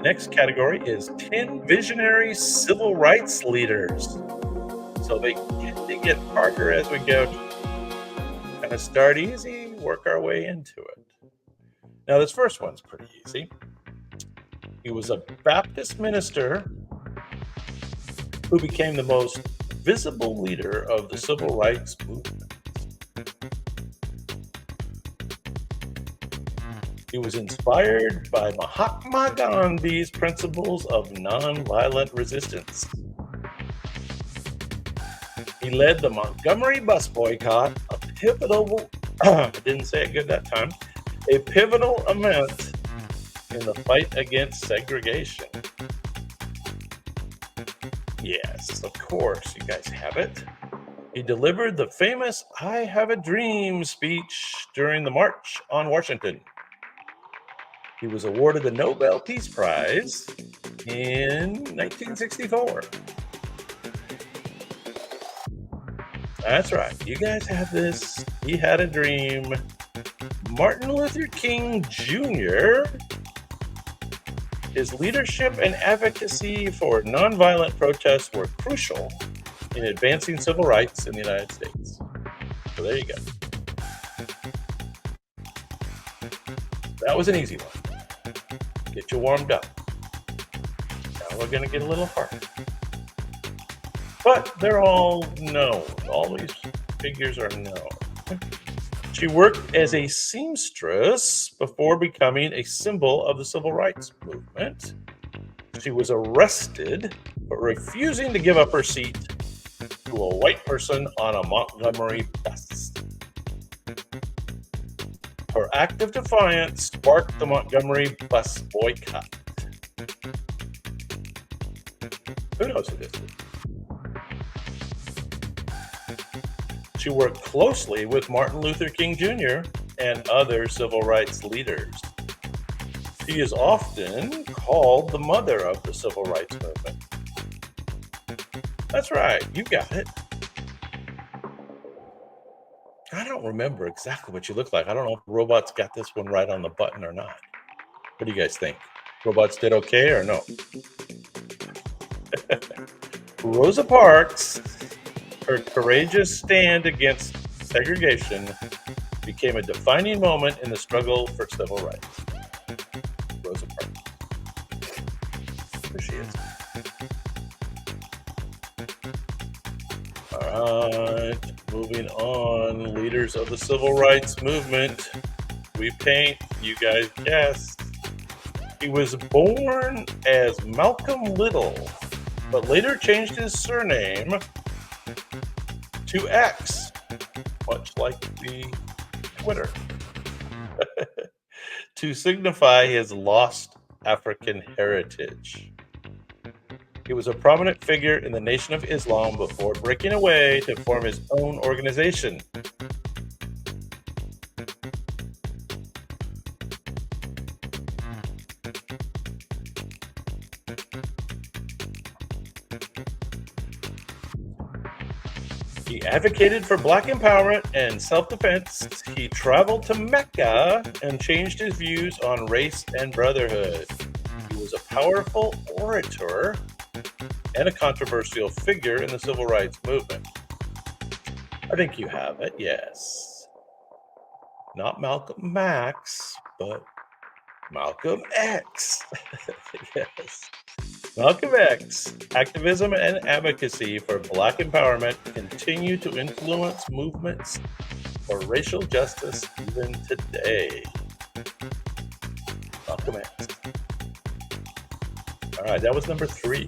Next category is 10 visionary civil rights leaders. So they tend to get harder as we go. Kind of start easy, work our way into it. Now, this first one's pretty easy. He was a Baptist minister who became the most visible leader of the civil rights movement. He was inspired by Mahatma Gandhi's principles of nonviolent resistance. He led the Montgomery bus boycott, a pivotal, I didn't say it good that time, a pivotal event in the fight against segregation. Yes, of course, you guys have it. He delivered the famous I Have a Dream speech during the March on Washington. He was awarded the Nobel Peace Prize in 1964. That's right. You guys have this. He had a dream. Martin Luther King Jr., his leadership and advocacy for nonviolent protests were crucial in advancing civil rights in the United States. So there you go. That was an easy one. Get you warmed up. Now we're going to get a little harder. But they're all known. All these figures are known. She worked as a seamstress before becoming a symbol of the civil rights movement. She was arrested for refusing to give up her seat to a white person on a Montgomery bus. Her act of defiance sparked the Montgomery bus boycott. Who knows who this is? She worked closely with Martin Luther King Jr. and other civil rights leaders. She is often called the mother of the civil rights movement. That's right, you got it. I don't remember exactly what she looked like. I don't know if robots got this one right on the button or not. What do you guys think? Robots did okay or no? Rosa Parks, her courageous stand against segregation became a defining moment in the struggle for civil rights. Rosa Parks. There she is. All right, moving on. Leaders of the civil rights movement. We paint, you guys guess. He was born as Malcolm Little, but later changed his surname to X, much like the Twitter, to signify his lost African heritage. He was a prominent figure in the Nation of Islam before breaking away to form his own organization. He advocated for Black empowerment and self-defense. He traveled to Mecca and changed his views on race and brotherhood. He was a powerful orator and a controversial figure in the civil rights movement. I think you have it, yes. Not Malcolm Max, but Malcolm X. Yes. Malcolm X, activism and advocacy for Black empowerment continue to influence movements for racial justice even today. Malcolm X. All right, that was number 3.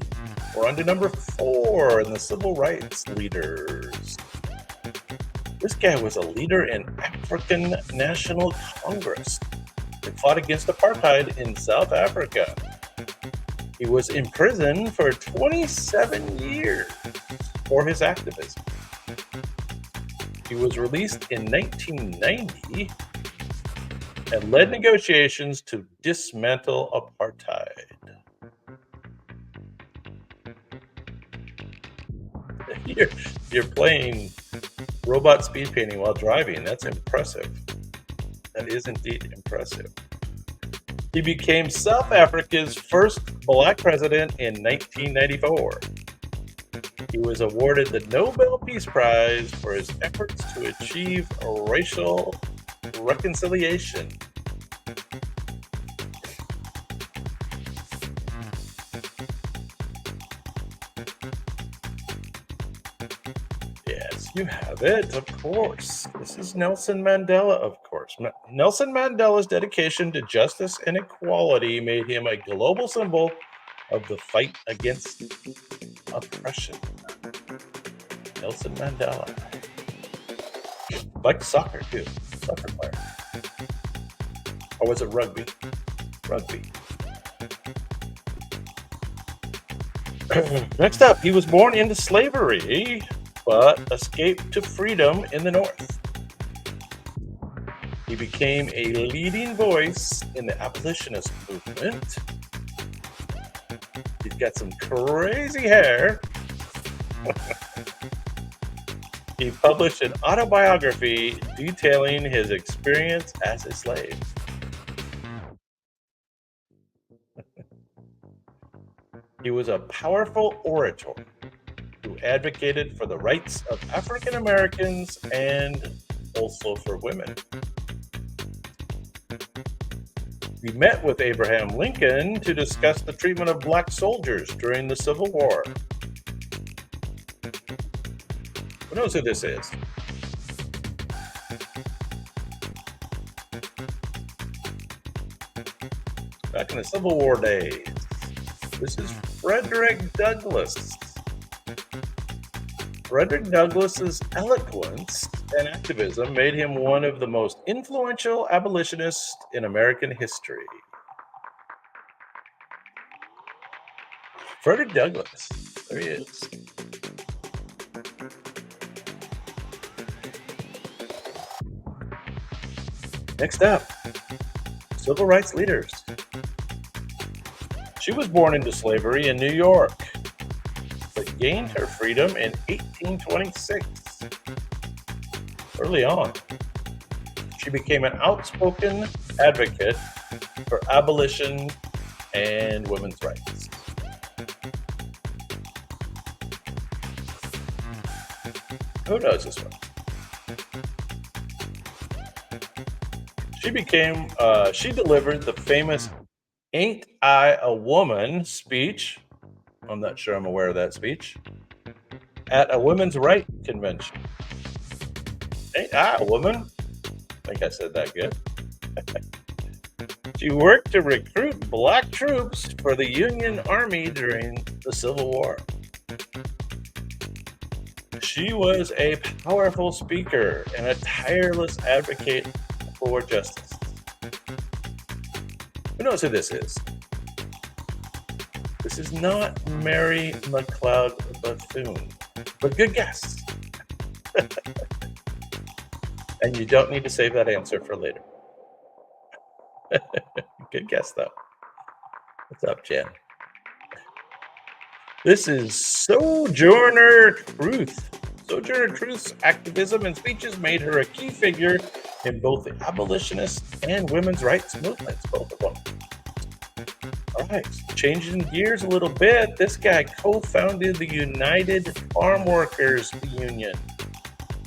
We're on to number 4 in the civil rights leaders. This guy was a leader in African National Congress that fought against apartheid in South Africa. He was imprisoned for 27 years for his activism. He was released in 1990 and led negotiations to dismantle apartheid. You're playing robot speed painting while driving. That's impressive. That is indeed impressive. He became South Africa's first black president in 1994. He was awarded the Nobel Peace Prize for his efforts to achieve racial reconciliation. Yes, you have it, of course. This is Nelson Mandela, of course. Nelson Mandela's dedication to justice and equality made him a global symbol of the fight against oppression. Nelson Mandela. Like soccer, too. Soccer player. Or was it rugby? Rugby. Next up, he was born into slavery, but escaped to freedom in the North. He became a leading voice in the abolitionist movement. He's got some crazy hair. He published an autobiography detailing his experience as a slave. He was a powerful orator who advocated for the rights of African Americans and also for women. He met with Abraham Lincoln to discuss the treatment of black soldiers during the Civil War. Who knows who this is? Back in the Civil War days. This is Frederick Douglass. Frederick Douglass's eloquence and activism made him one of the most influential abolitionists in American history. Frederick Douglass. There he is. Next up, civil rights leaders. She was born into slavery in New York, but gained her freedom in 1826. Early on, she became an outspoken advocate for abolition and women's rights. Who knows this one? She delivered the famous "Ain't I a Woman" speech. I'm not sure I'm aware of that speech. At a women's rights convention. Ain't I a woman? I think I said that good. She worked to recruit black troops for the Union Army during the Civil War. She was a powerful speaker and a tireless advocate for justice. Who knows who this is? This is not Mary McLeod Bethune, but good guess. And you don't need to save that answer for later. Good guess, though. What's up, Jen? This is Sojourner Truth. Sojourner Truth's activism and speeches made her a key figure in both the abolitionist and women's rights movements, both of them. All right, changing gears a little bit, this guy co-founded the United Farm Workers Union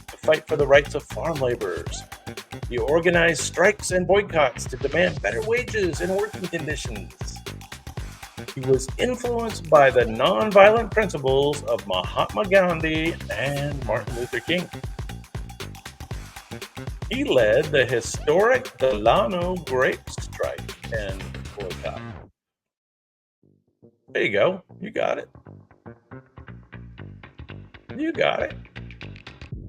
to fight for the rights of farm laborers. He organized strikes and boycotts to demand better wages and working conditions. He was influenced by the nonviolent principles of Mahatma Gandhi and Martin Luther King. He led the historic Delano grape strike and boycott. There you go. You got it. You got it.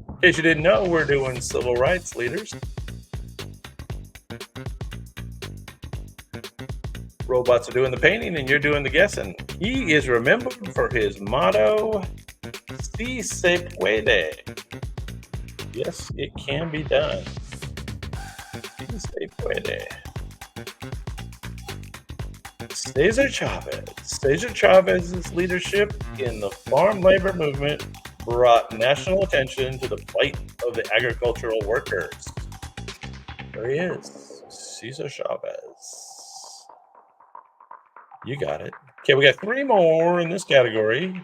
In case you didn't know, we're doing civil rights leaders. Robots are doing the painting and you're doing the guessing. He is remembered for his motto, "Si se puede." Yes, it can be done. Si se puede. Cesar Chavez's leadership in the farm labor movement brought national attention to the plight of the agricultural workers. There he is, Cesar Chavez. You got it. Okay, we got 3 more in this category.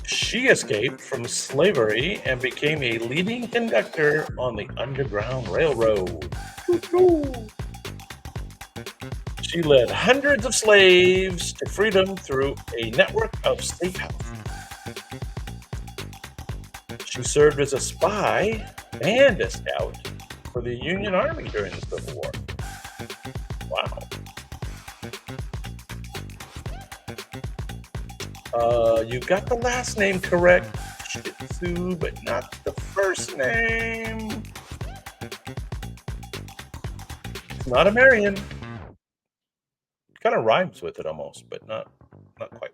She escaped from slavery and became a leading conductor on the Underground Railroad. Choo-choo. She led hundreds of slaves to freedom through a network of safe houses. She served as a spy and a scout for the Union Army during the Civil War. Wow. You got the last name correct, Shih Tzu, but not the first name. It's not a Marion. Kind of rhymes with it almost, but not quite.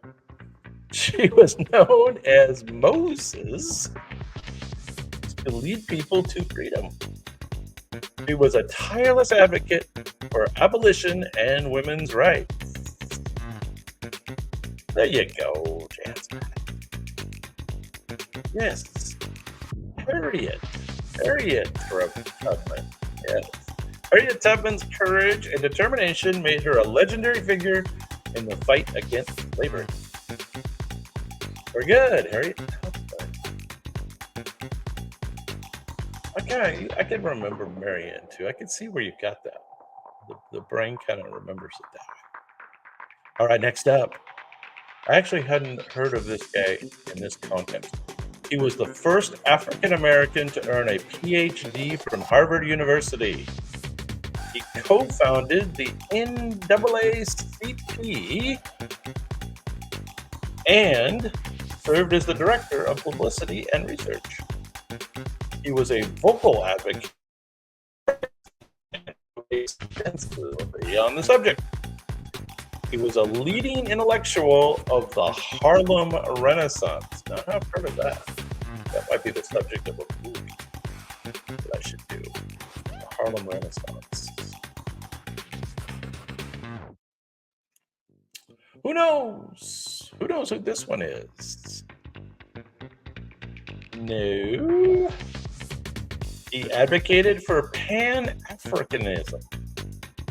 She was known as Moses to lead people to freedom. She was a tireless advocate for abolition and women's rights. There you go, Jansen. Yes, Harriet Tubman. Yes. Harriet Tubman's courage and determination made her a legendary figure in the fight against slavery. Very good, Harriet Tubman. I can remember Marianne too. I can see where you got that. The brain kind of remembers it that way. All right, next up. I actually hadn't heard of this guy in this context. He was the first African American to earn a PhD from Harvard University. He co-founded the NAACP and served as the director of publicity and research. He was a vocal advocate extensively on the subject. He was a leading intellectual of the Harlem Renaissance. Now, I've heard of that. That might be the subject of a movie that I should do. The Harlem Renaissance. Who knows? Who knows who this one is? No. He advocated for Pan-Africanism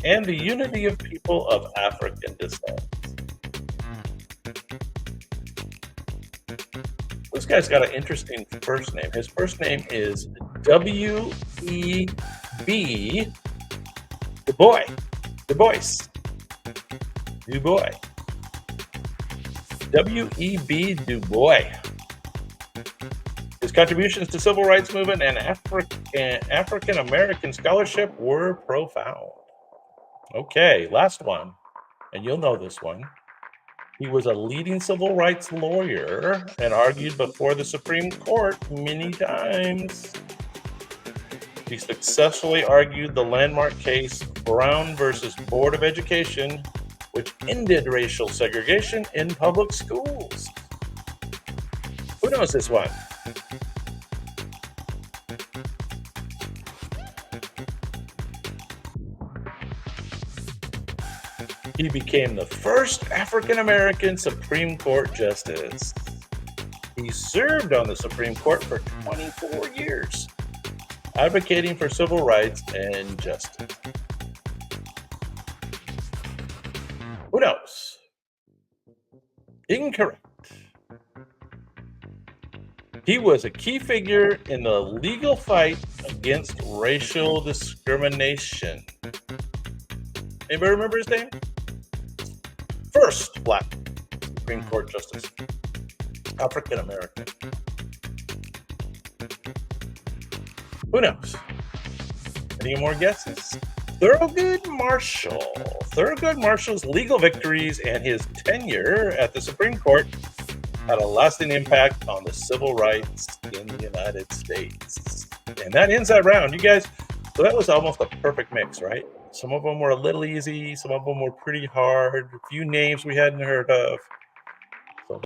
and the unity of people of African descent. This guy's got an interesting first name. His first name is W.E.B. Du Bois. W.E.B. Du Bois. His contributions to civil rights movement and African American scholarship were profound. Okay, last one, and you'll know this one. He was a leading civil rights lawyer and argued before the Supreme Court many times. He successfully argued the landmark case Brown versus Board of Education, which ended racial segregation in public schools. Who knows this one? He became the first African American Supreme Court justice. He served on the Supreme Court for 24 years, advocating for civil rights and justice. Who knows? Incorrect. He was a key figure in the legal fight against racial discrimination. Anybody remember his name? First Black Supreme Court Justice, African American. Who knows? Any more guesses? Thurgood Marshall. Thurgood Marshall's legal victories and his tenure at the Supreme Court had a lasting impact on the civil rights in the United States. And that ends that round, you guys. So that was almost a perfect mix, right? Some of them were a little easy. Some of them were pretty hard. A few names we hadn't heard of.